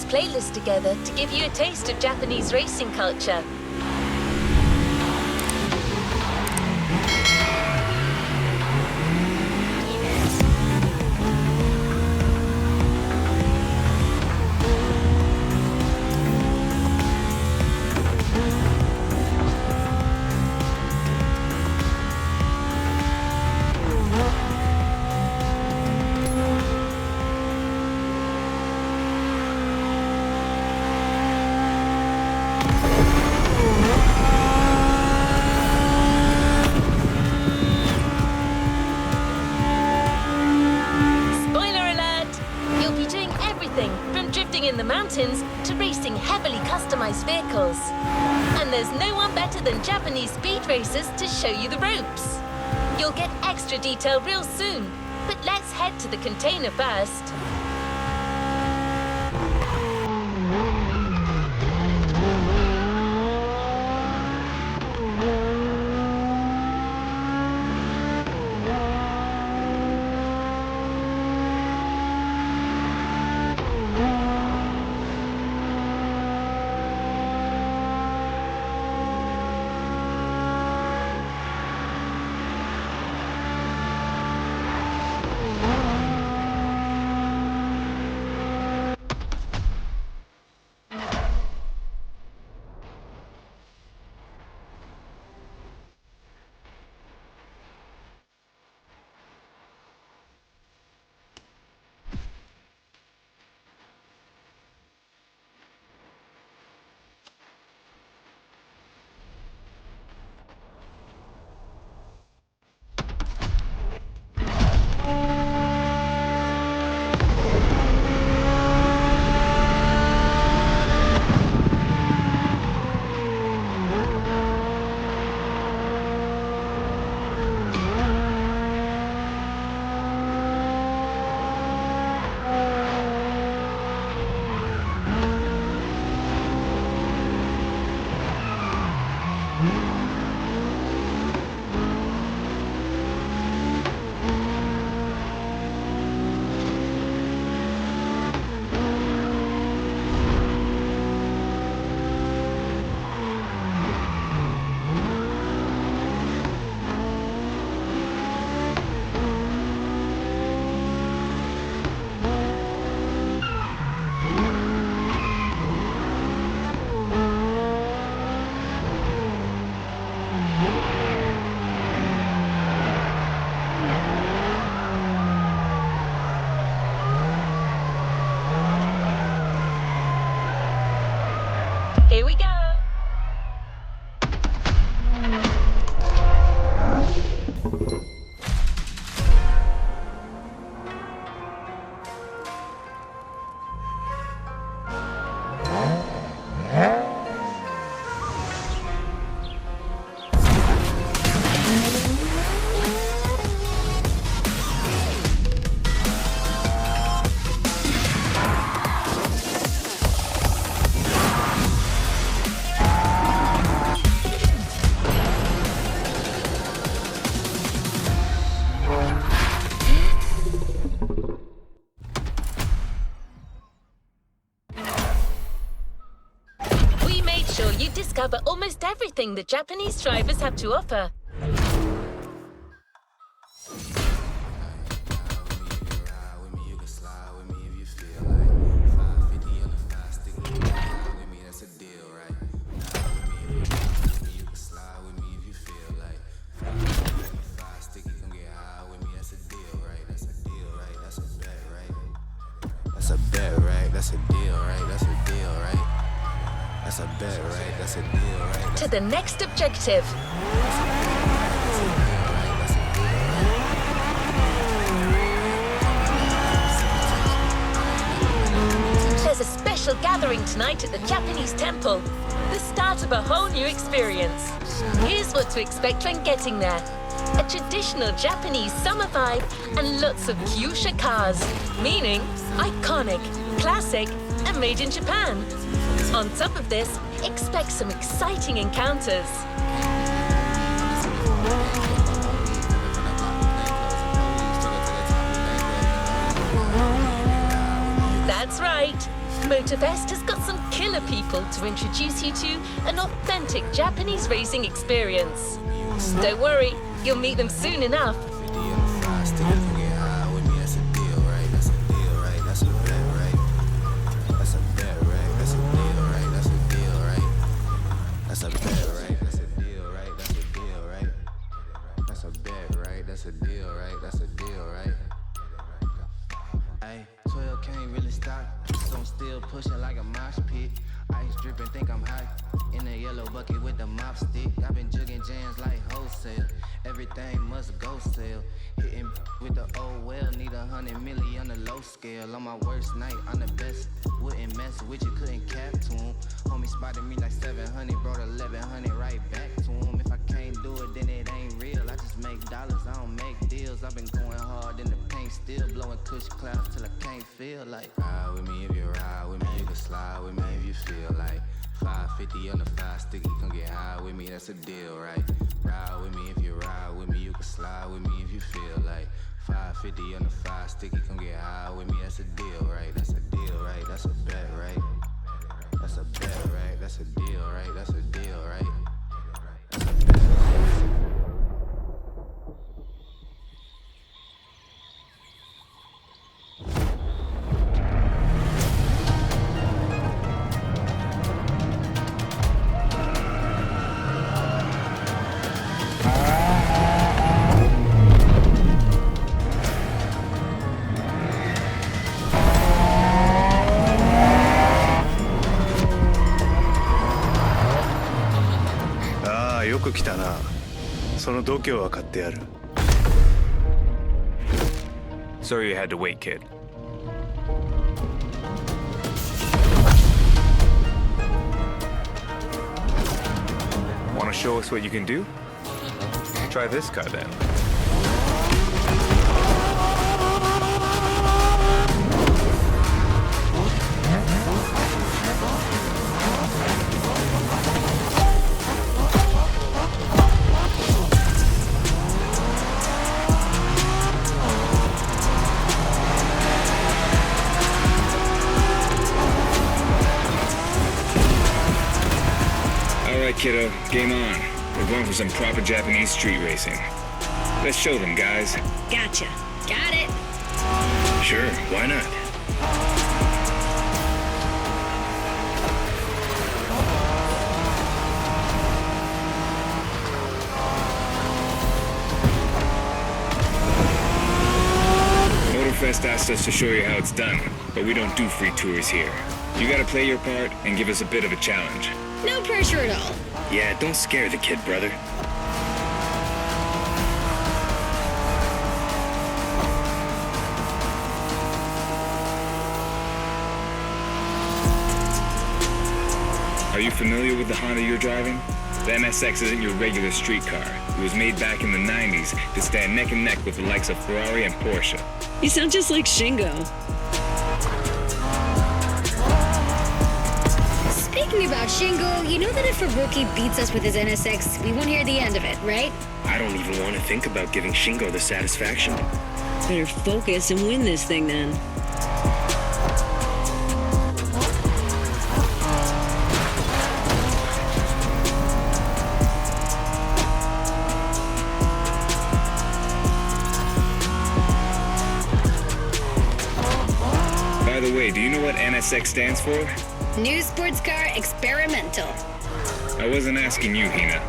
playlist together to give you a taste of Japanese racing culture. To racing heavily customized vehicles. And there's no one better than Japanese speed racers to show you the ropes. You'll get extra detail real soon, but let's head to the container first. Here we go. Discover almost everything the Japanese drivers have to offer. That's a bet, right? That's a deal, right? That's a deal, right? That's a bet, right? That's a deal, right? To the next objective. There's a special gathering tonight at the Japanese temple. The start of a whole new experience. Here's what to expect when getting there. A traditional Japanese summer vibe and lots of kyusha cars, meaning iconic, classic, and made in Japan. On top of this, expect some exciting encounters. That's right. Motorfest has got some killer people to introduce you to an authentic Japanese racing experience. Don't worry, you'll meet them soon enough. Pushing like a mosh pit, ice dripping, think I'm hot. In a yellow bucket with the mop stick. I've been jugging jams like wholesale. Everything must go sell. Hitting with the old well, need 100 milli on the low scale. On my worst night, I'm the best. Wouldn't mess with you, couldn't cap to him. Homie spotted me like 700, brought 1100 right back to him. If I can't do it, then it ain't real. I just make dollars, I don't make deals. I've been going hard in the paint, still blowing kush clouds till I can't feel like. Ride with me if you ride with me, you can slide with me if you feel like. 550 on the 5 sticky, come get high with me, that's a deal, right? Ride with me if you ride with me, you can slide with me if you feel like. 550 on the 5 sticky, come get high with me, that's a deal, right? That's a deal, right? That's a bet, right? That's a bet, right? That's a deal, right? That's a deal, right? That's a bet, right? Sorry you had to wait, kid. Want to show us what you can do? Try this car then. Kiddo, game on. We're going for some proper Japanese street racing. Let's show them, guys. Gotcha. Got it. Sure, why not? Motorfest asked us to show you how it's done, but we don't do free tours here. You gotta play your part and give us a bit of a challenge. No pressure at all. Yeah, don't scare the kid, brother. Are you familiar with the Honda you're driving? The NSX isn't your regular street car. It was made back in the 90s to stand neck and neck with the likes of Ferrari and Porsche. You sound just like Shingo. Speaking about Shingo, you know that if Ibuki beats us with his NSX, we won't hear the end of it, right? I don't even want to think about giving Shingo the satisfaction. Better focus and win this thing then. By the way, do you know what NSX stands for? New sports car experimental. I wasn't asking you, Hina.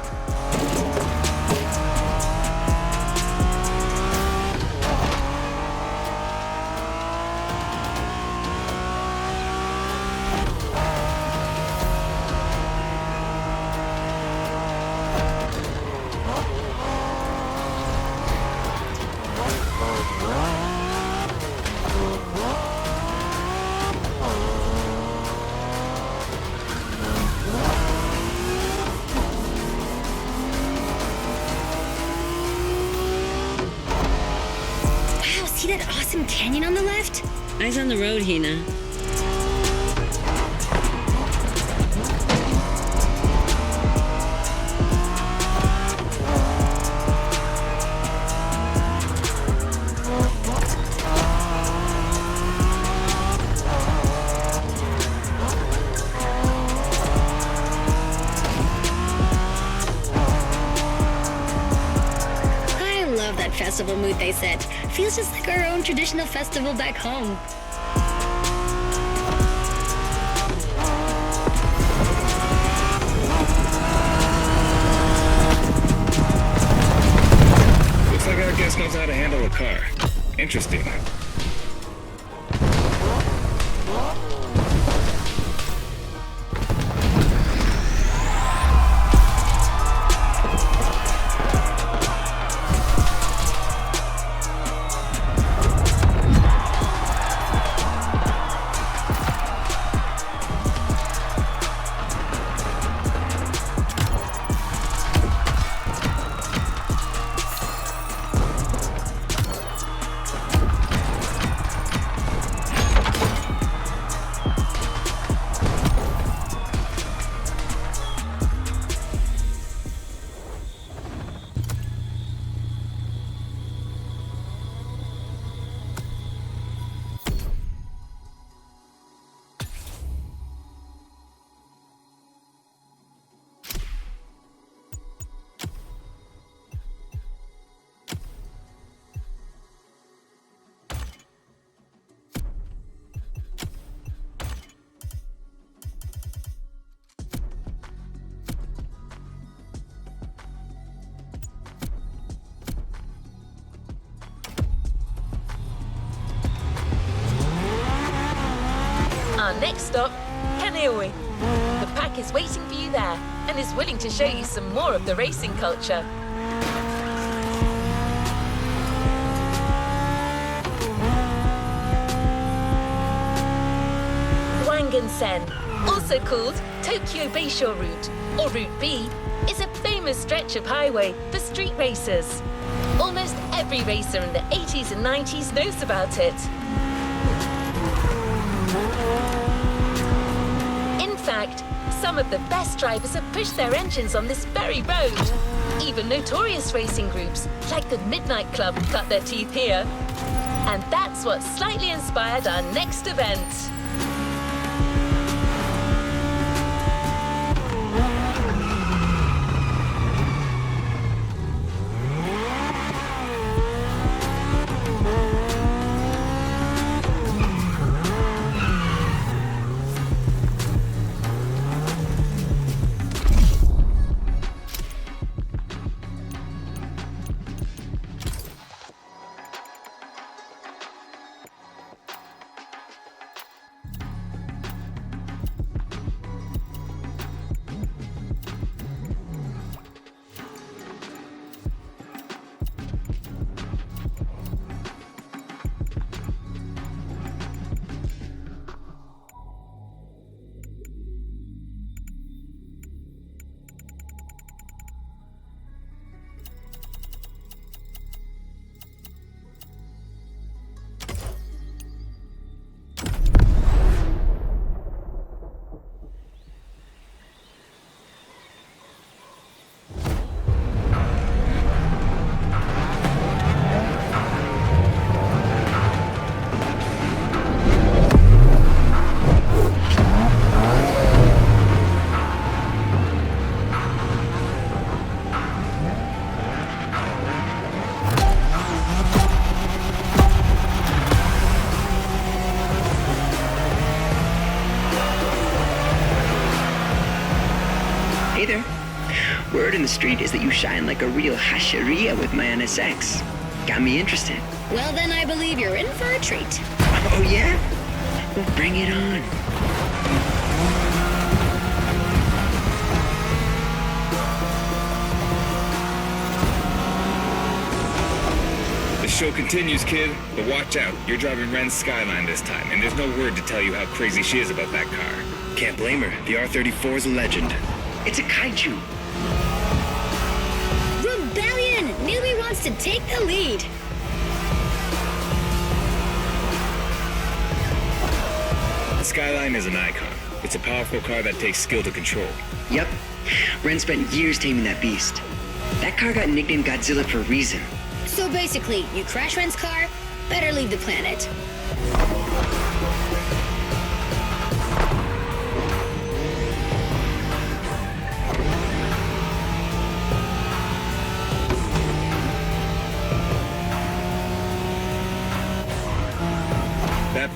See that awesome canyon on the left? Eyes on the road, Hina. festival mood they set. Feels just like our own traditional festival back home. Looks like our guest knows how to handle a car. Interesting. Our next stop, Kaneohe. The pack is waiting for you there and is willing to show you some more of the racing culture. Wangan-sen, also called Tokyo Bayshore Route, or Route B, is a famous stretch of highway for street racers. Almost every racer in the 80s and 90s knows about it. In fact, some of the best drivers have pushed their engines on this very road. Even notorious racing groups, like the Midnight Club, cut their teeth here. And that's what slightly inspired our next event. Hey there. Word in the street is that you shine like a real hasheria with my NSX. Got me interested. Well, then I believe you're in for a treat. Oh, yeah? Well, bring it on. The show continues, kid, but watch out. You're driving Ren's Skyline this time, and there's no word to tell you how crazy she is about that car. Can't blame her. The R34 is a legend. It's a kaiju. Rebellion! Newbie wants to take the lead. The Skyline is an icon. It's a powerful car that takes skill to control. Yep. Ren spent years taming that beast. That car got nicknamed Godzilla for a reason. So basically, you crash Ren's car, better leave the planet.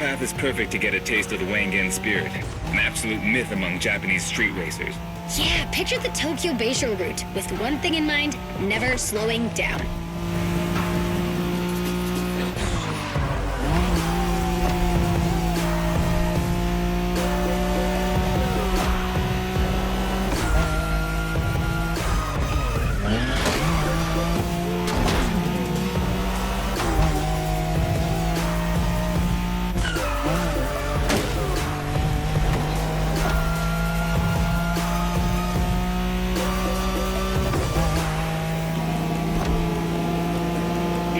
path is perfect to get a taste of the Wangen spirit, an absolute myth among Japanese street racers. Yeah, picture the Tokyo Bayshore route, with one thing in mind, never slowing down.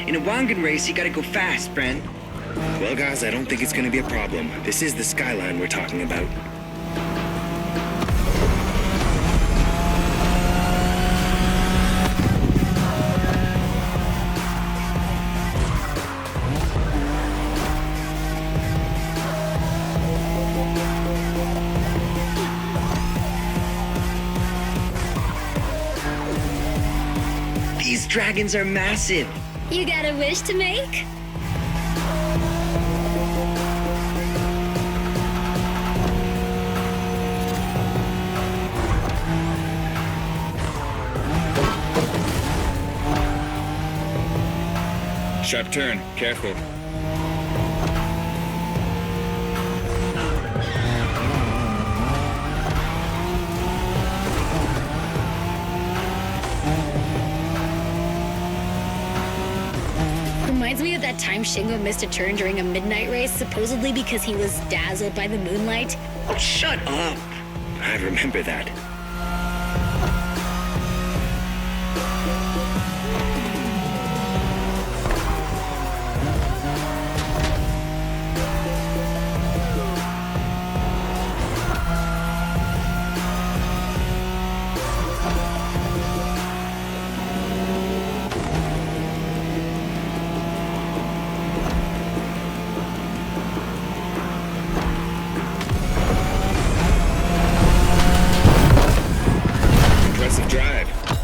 In a Wangen race, you gotta go fast, Brent. Well, guys, I don't think it's gonna be a problem. This is the skyline we're talking about. These dragons are massive. You got a wish to make? Sharp turn, careful. Reminds me of that time Shingo missed a turn during a midnight race, supposedly because he was dazzled by the moonlight. Oh, shut up. I remember that.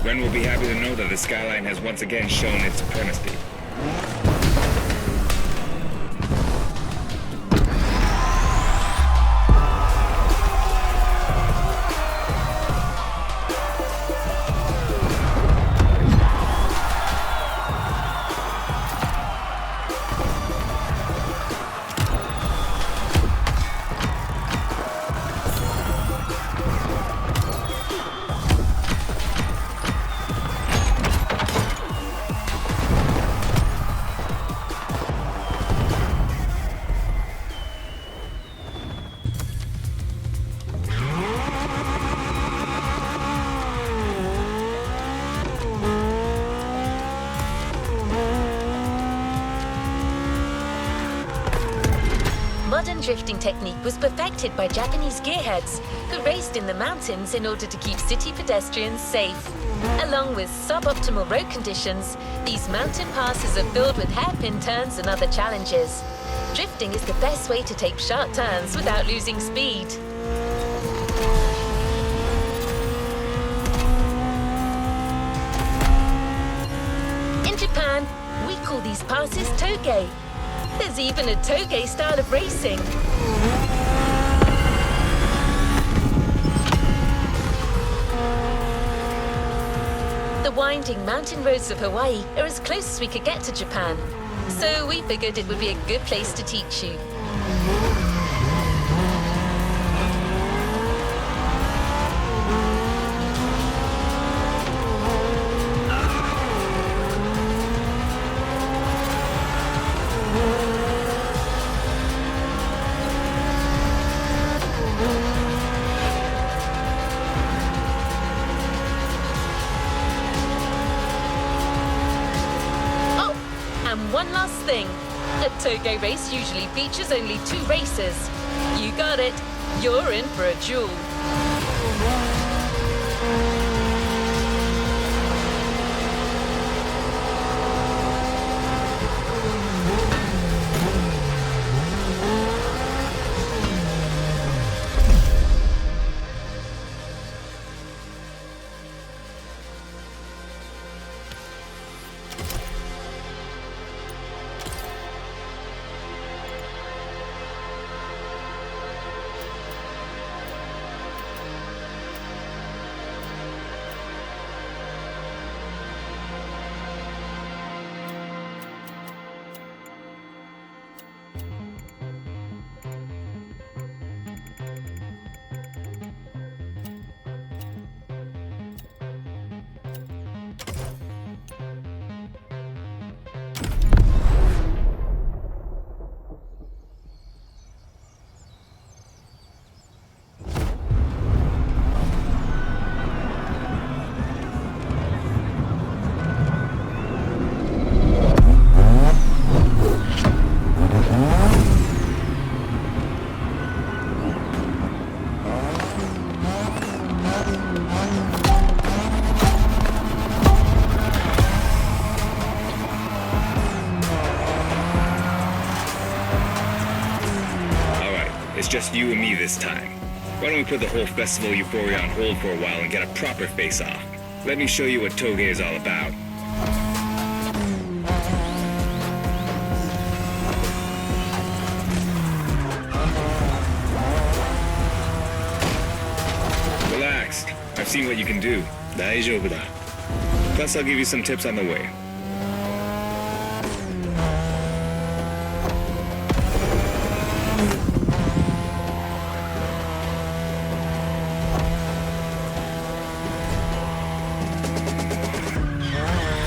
Ren will be happy to know that the skyline has once again shown its supremacy. Modern drifting technique was perfected by Japanese gearheads who raced in the mountains in order to keep city pedestrians safe. Along with suboptimal road conditions, these mountain passes are filled with hairpin turns and other challenges. Drifting is the best way to take sharp turns without losing speed. In Japan, we call these passes toge. There's even a toge style of racing. The winding mountain roads of Hawaii are as close as we could get to Japan. So we figured it would be a good place to teach you. One last thing. A toge race usually features only 2 racers. You got it. You're in for a duel. it's just you and me this time. Why don't we put the whole festival euphoria on hold for a while and get a proper face-off? Let me show you what Toge is all about. Relax. I've seen what you can do. 大丈夫だ. Plus, I'll give you some tips on the way.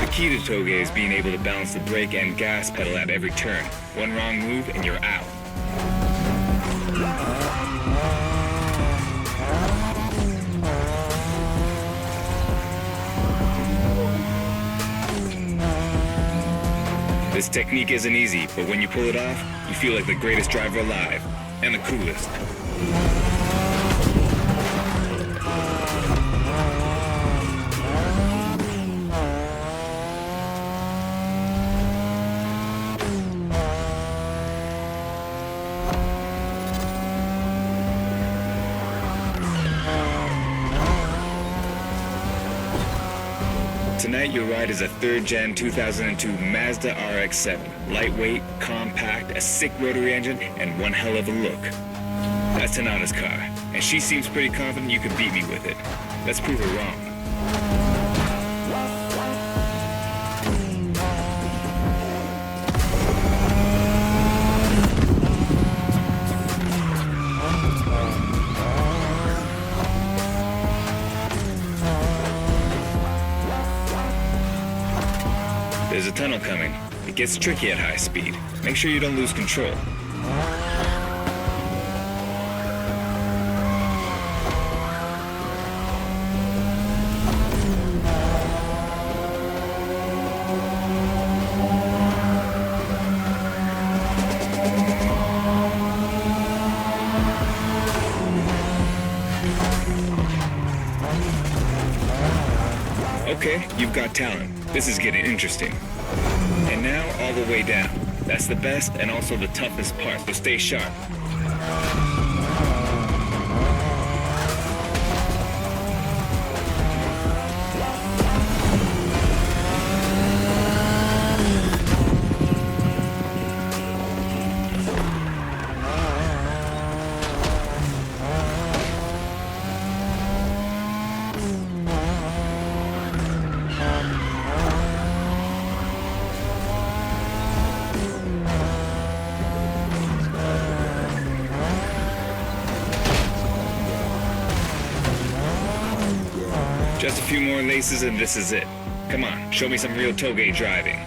The key to Toge is being able to balance the brake and gas pedal at every turn. One wrong move and you're out. This technique isn't easy, but when you pull it off, you feel like the greatest driver alive, and the coolest. Tonight, your ride is a 3rd Gen 2002 Mazda RX-7. Lightweight, compact, a sick rotary engine, and one hell of a look. That's Tanana's car, and she seems pretty confident you could beat me with it. Let's prove her wrong. There's a tunnel coming. It gets tricky at high speed. Make sure you don't lose control. Okay, you've got talent. This is getting interesting. And now, all the way down. That's the best and also the toughest part, so stay sharp. Just a few more laces and this is it. Come on, show me some real Toge driving.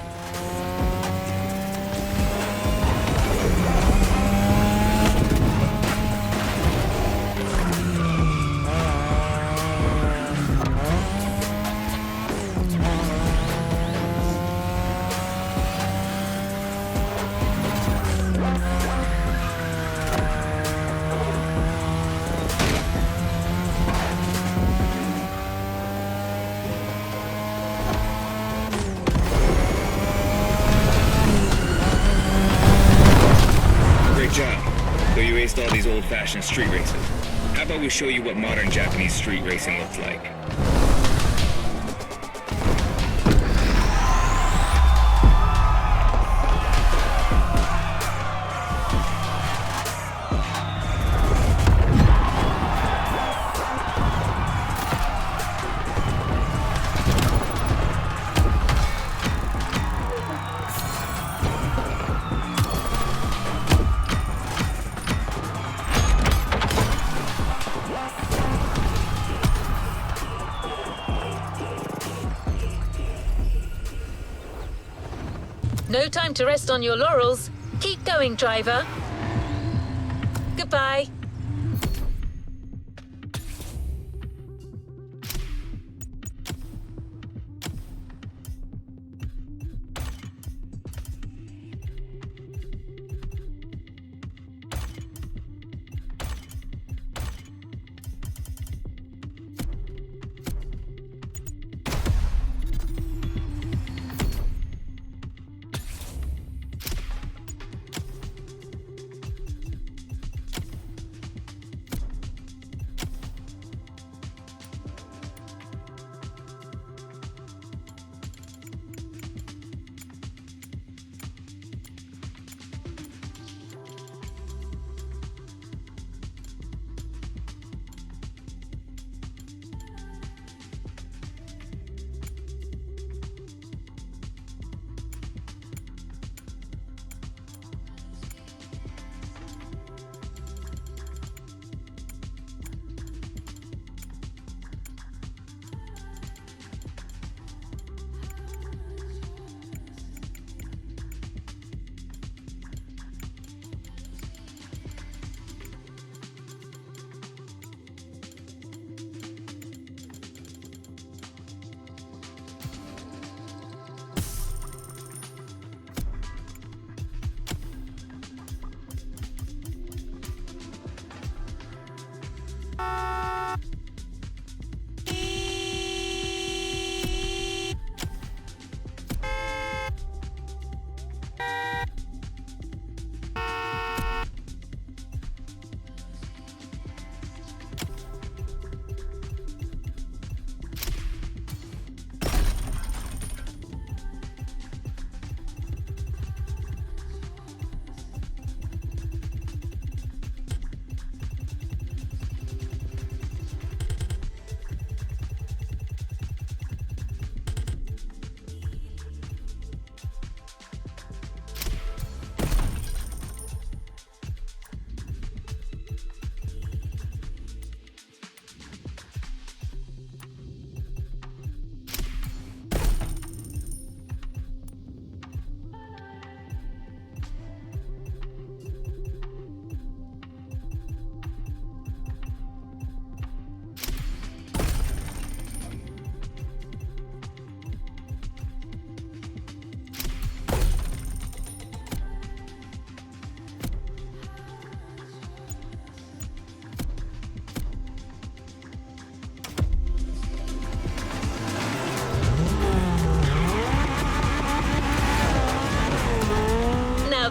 So you aced all these old-fashioned street races. How about we show you what modern Japanese street racing looks like? No time to rest on your laurels. Keep going, driver. Goodbye.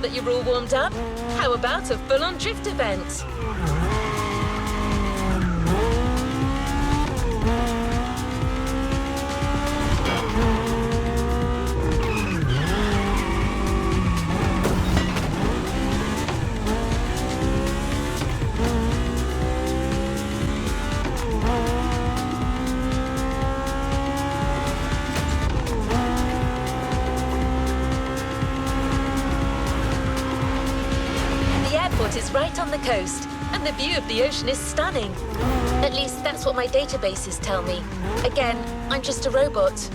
that you're all warmed up, how about a full-on drift event? Is right on the coast, and the view of the ocean is stunning. At least that's what my databases tell me. Again, I'm just a robot.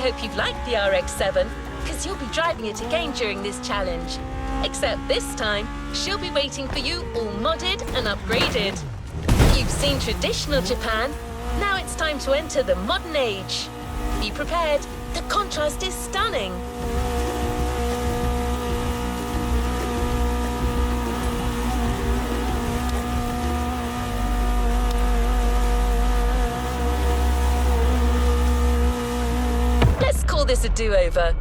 Hope you've liked the RX-7, because you'll be driving it again during this challenge. Except this time, she'll be waiting for you all modded and upgraded. You've seen traditional Japan, now it's time to enter the modern age. Be prepared, the contrast is stunning. This a do-over.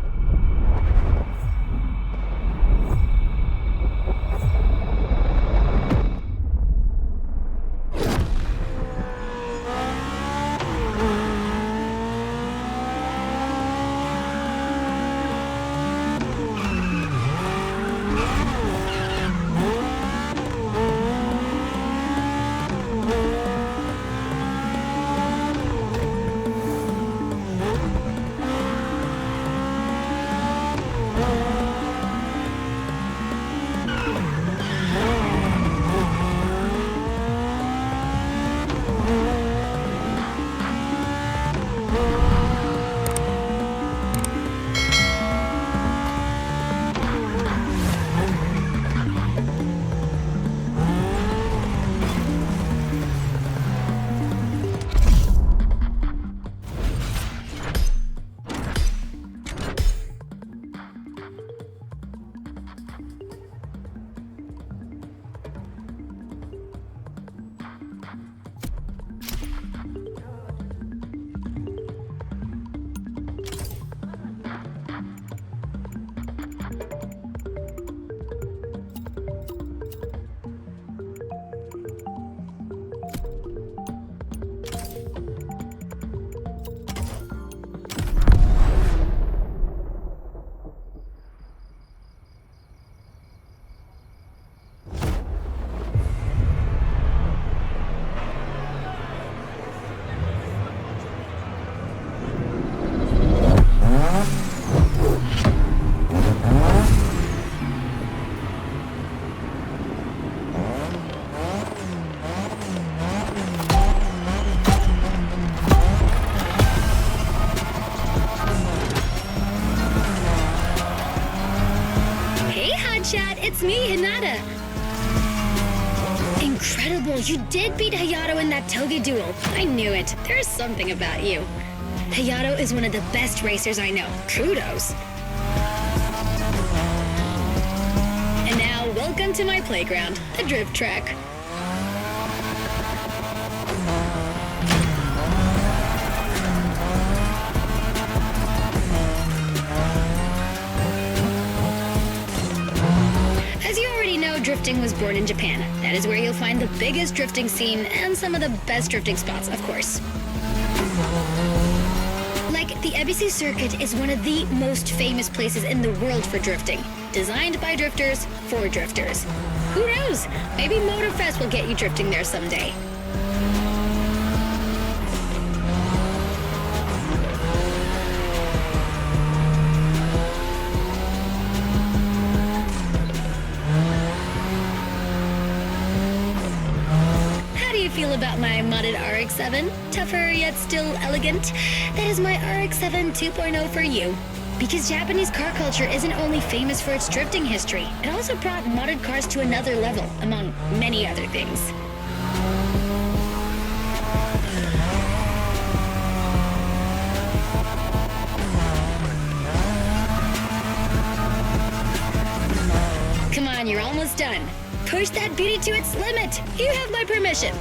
cool. You did beat Hayato in that toge duel. I knew it. There's something about you. Hayato is one of the best racers I know. Kudos. And now, welcome to my playground, the drift track. As you already know, drifting was born in Japan. That is where you'll find the biggest drifting scene and some of the best drifting spots, of course. Like, the Ebisu Circuit is one of the most famous places in the world for drifting. Designed by drifters, for drifters. Who knows? Maybe Motorfest will get you drifting there someday. Feel about my modded RX-7? Tougher yet still elegant? That is my RX-7 2.0 for you. Because Japanese car culture isn't only famous for its drifting history, it also brought modded cars to another level, among many other things. Come on, you're almost done. Push that beauty to its limit. You have my permission.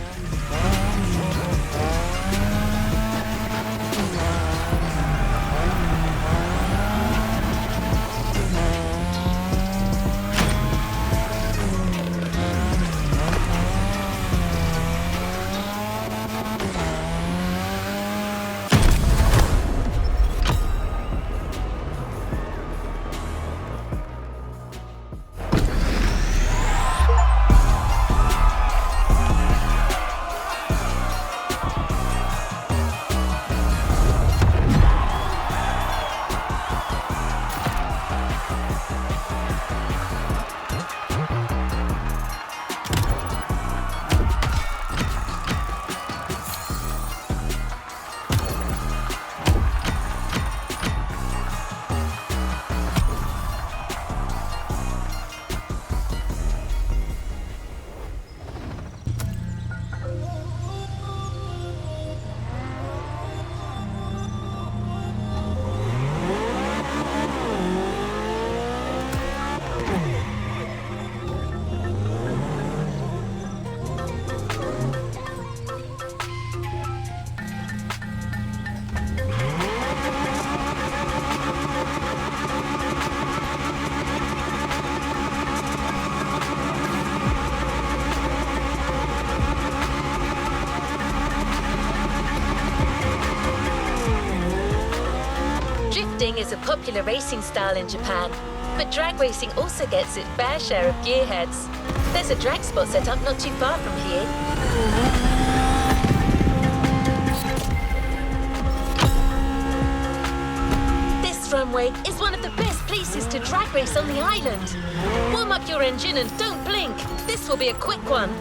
Drifting is a popular racing style in Japan, but drag racing also gets its fair share of gearheads. There's a drag spot set up not too far from here. This runway is one of the best places to drag race on the island. Warm up your engine and don't blink. This will be a quick one.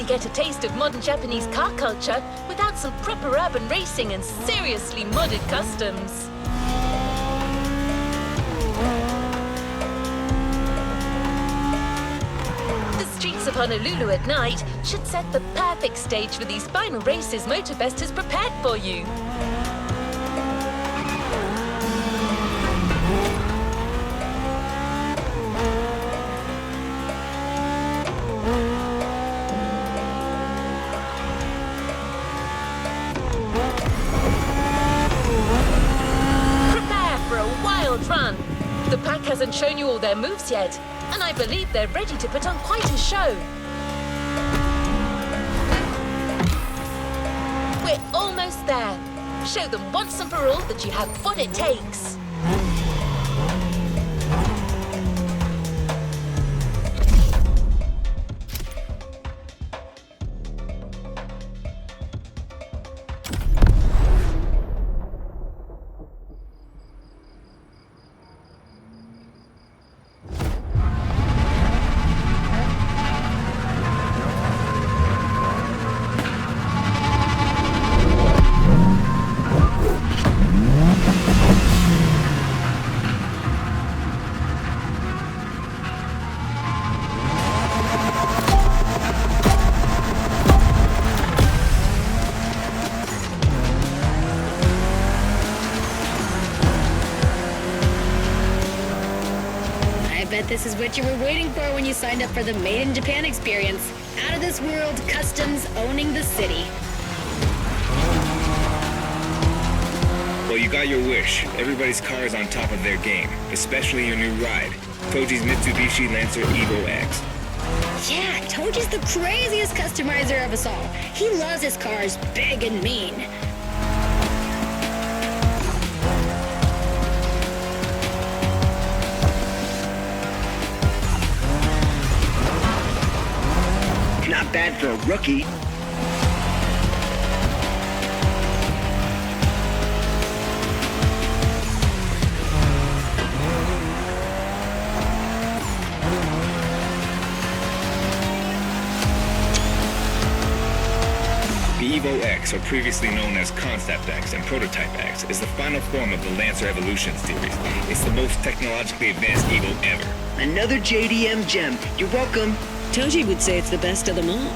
get a taste of modern Japanese car culture without some proper urban racing and seriously modded customs. The streets of Honolulu at night should set the perfect stage for these final races Motorfest has prepared for you. Run. The pack hasn't shown you all their moves yet, and I believe they're ready to put on quite a show. We're almost there. Show them once and for all that you have what it takes. This is what you were waiting for when you signed up for the Made in Japan experience. Out of this world customs owning the city. Well, you got your wish. Everybody's car is on top of their game, especially your new ride, Toji's Mitsubishi Lancer Evo X. Yeah, Toji's the craziest customizer of us all. He loves his cars big and mean. Not bad for a rookie. The Evo X, or previously known as Concept X and Prototype X, is the final form of the Lancer Evolution series. It's the most technologically advanced Evo ever. Another JDM gem. You're welcome. Toji would say it's the best of them all.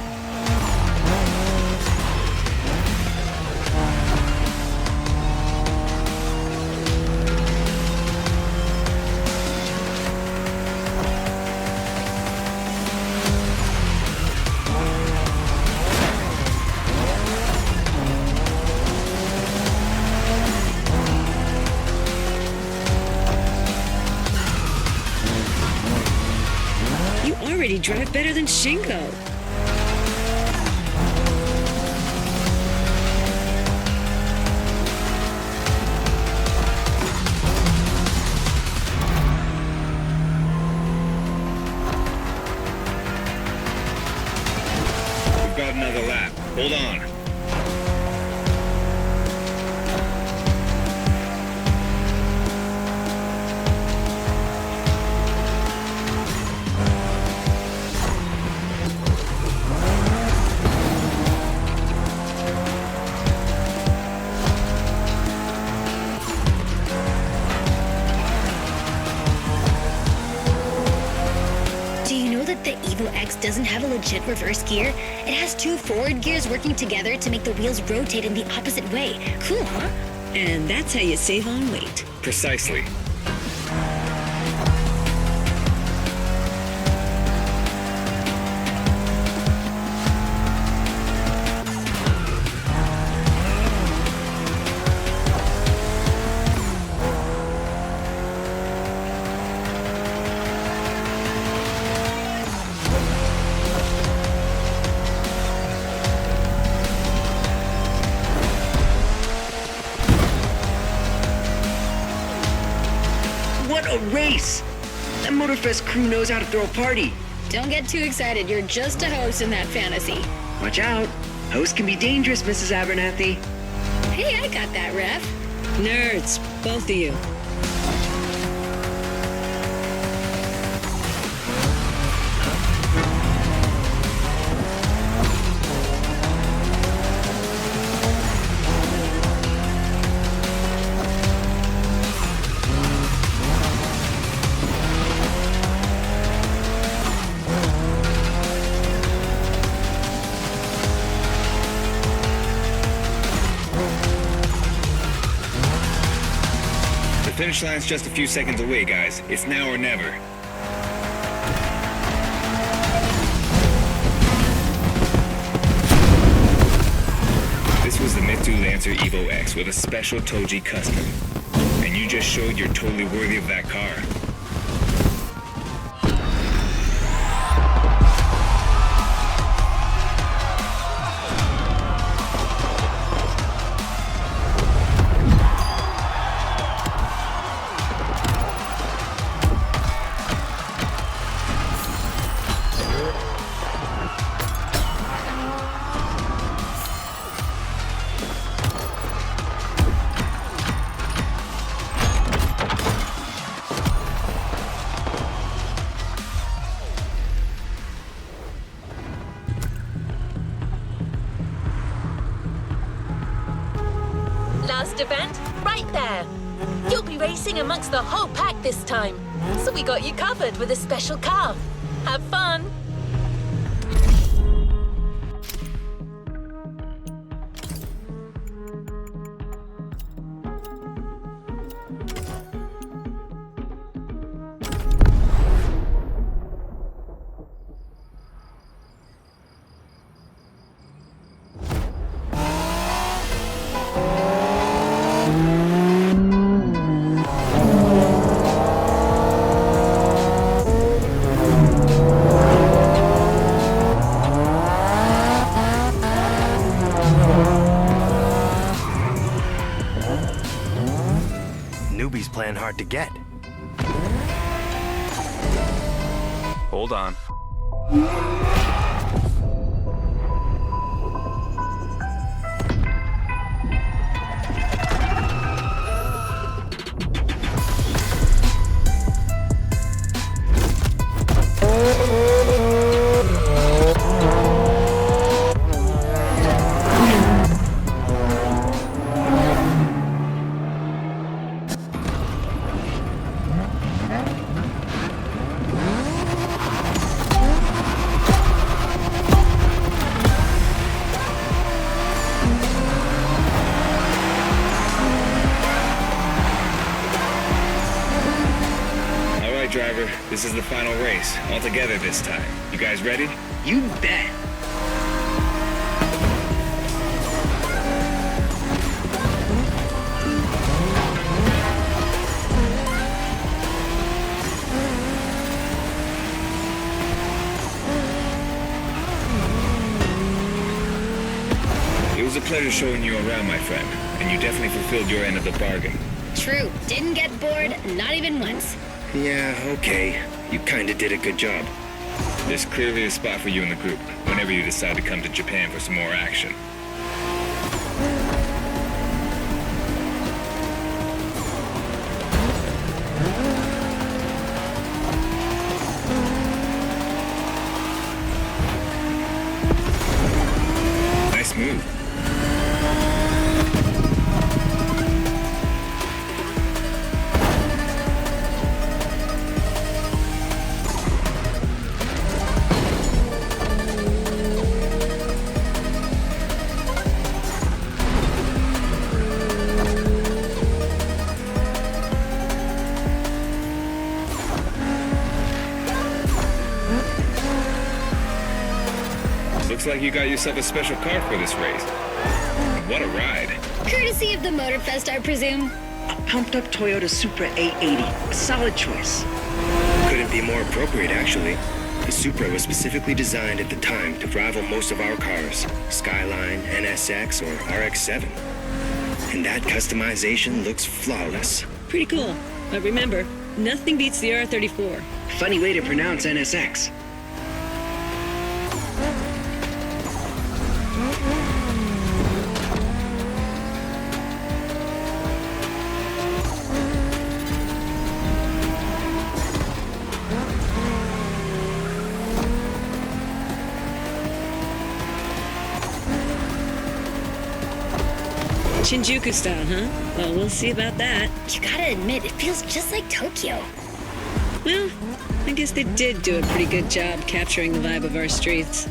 You drive better than Shingo. We've got another lap. Hold on. Doesn't have a legit reverse gear. It has two forward gears working together to make the wheels rotate in the opposite way. Cool, huh? And that's how you save on weight. Precisely. What a race! That Motorfest crew knows how to throw a party. Don't get too excited. You're just a host in that fantasy. Watch out. Hosts can be dangerous, Mrs. Abernathy. Hey, I got that, ref. Nerds, both of you. The finish line's just a few seconds away, guys. It's now or never. This was the Mitsu Lancer Evo X with a special Toji custom. And you just showed you're totally worthy of that car. Last event, right there. You'll be racing amongst the whole pack this time. So we got you covered with a special car. Have fun. Newbies playing hard to get. Hold on. Driver, this is the final race, all together this time. You guys ready? You bet. It was a pleasure showing you around, my friend, and you definitely fulfilled your end of the bargain. True. Didn't get bored, not even once. Yeah, okay. You kinda did a good job. There's clearly a spot for you in the group, whenever you decide to come to Japan for some more action. Nice move. Looks like you got yourself a special car for this race. What a ride. Courtesy of the Motorfest, I presume. A pumped-up Toyota Supra 880. A solid choice. Couldn't be more appropriate, actually. The Supra was specifically designed at the time to rival most of our cars, Skyline, NSX, or RX-7. And that customization looks flawless. Pretty cool. But remember, nothing beats the R34. Funny way to pronounce NSX. Shinjuku style, huh? Well, we'll see about that. You gotta admit, it feels just like Tokyo. Well, I guess they did do a pretty good job capturing the vibe of our streets.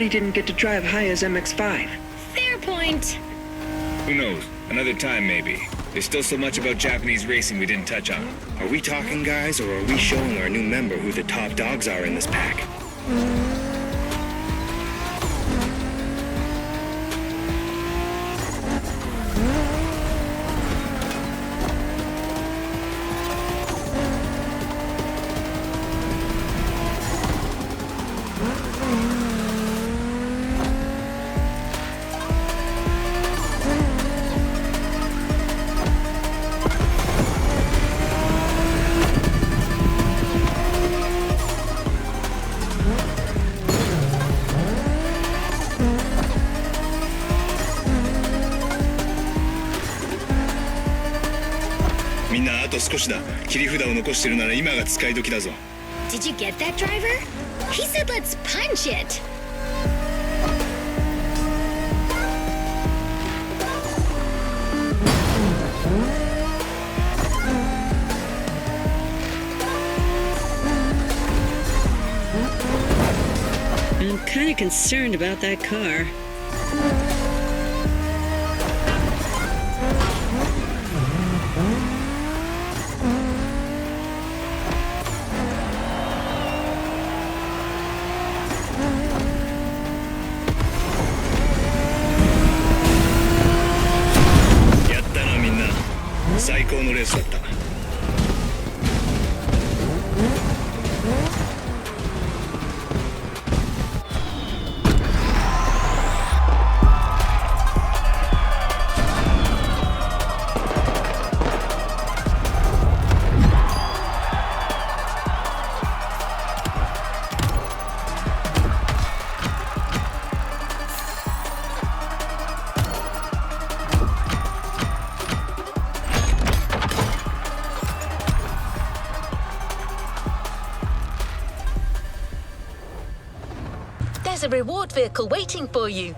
he didn't get to drive Haya's MX-5. Fair point. Who knows? Another time, maybe. There's still so much about Japanese racing we didn't touch on. Are we talking, guys, or are we showing our new member who the top dogs are in this pack? Did you get that, driver? He said let's punch it. I'm kind of concerned about that car. There's a reward vehicle waiting for you.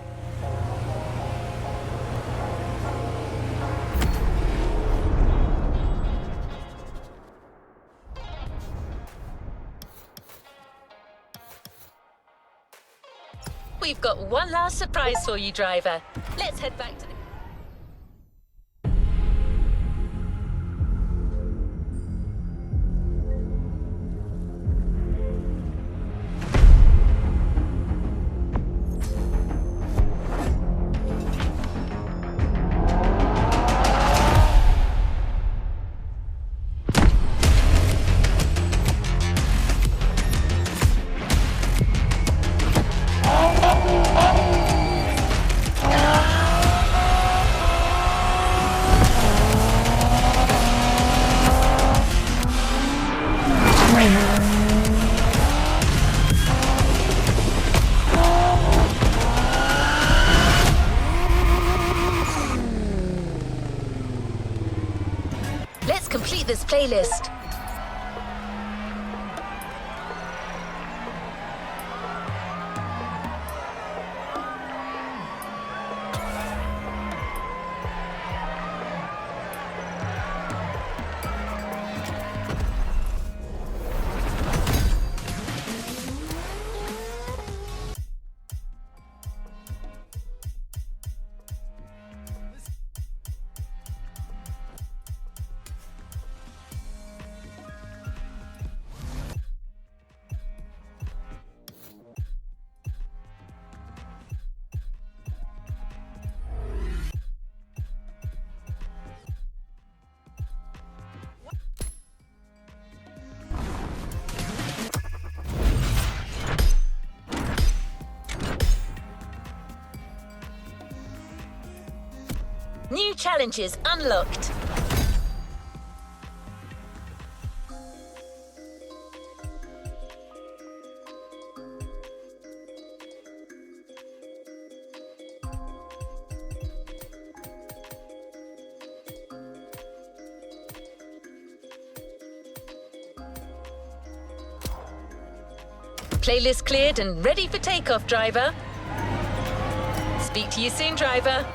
We've got one last surprise for you, driver. Let's head back to the... Let's complete this playlist. New challenges unlocked. Playlist cleared and ready for takeoff, driver. Speak to you soon, driver.